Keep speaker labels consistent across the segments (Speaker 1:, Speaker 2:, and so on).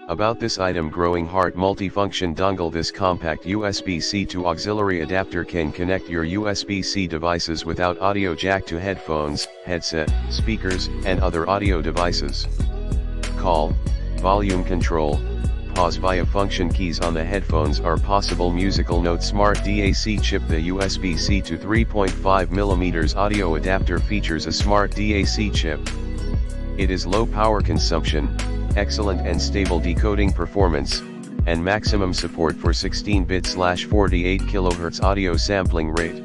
Speaker 1: About this item: growing heart multifunction dongle. This compact USB-C to auxiliary adapter can connect your USB-C devices without audio jack to headphones, headset, speakers, and other audio devices. Call, volume control, pause via function keys on the headphones are possible. Musical note: smart DAC chip. The USB-C to 3.5mm audio adapter features a smart DAC chip. It is low power consumption, excellent and stable decoding performance, and maximum support for 16-bit/48 kHz audio sampling rate.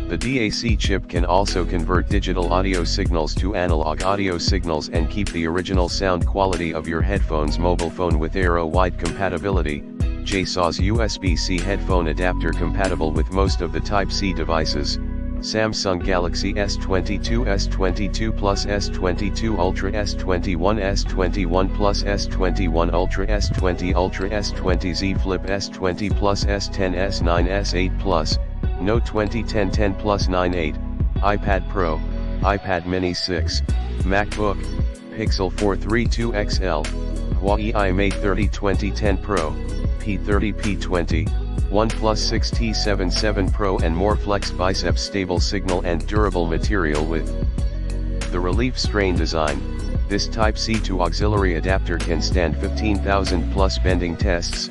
Speaker 1: The DAC chip can also convert digital audio signals to analog audio signals and keep the original sound quality of your headphones. Mobile phone with Arrow-wide compatibility. JSAUX USB-C headphone adapter compatible with most of the Type-C devices. Samsung Galaxy S22, S22 Plus, S22 Ultra, S21, S21 Plus, S21 Ultra, S20 Ultra, S20 Z Flip, S20 Plus, S10, S9, S8 Plus, Note 20, 10, 10 Plus, 9, 8, iPad Pro, iPad Mini 6, MacBook, Pixel 4 32 XL, Huawei iMate 30 2010 Pro, P30 P20, OnePlus 6T7 7 Pro and more. Flex biceps, stable signal and durable material with the relief strain design. This Type-C to auxiliary adapter can stand 15,000 plus bending tests,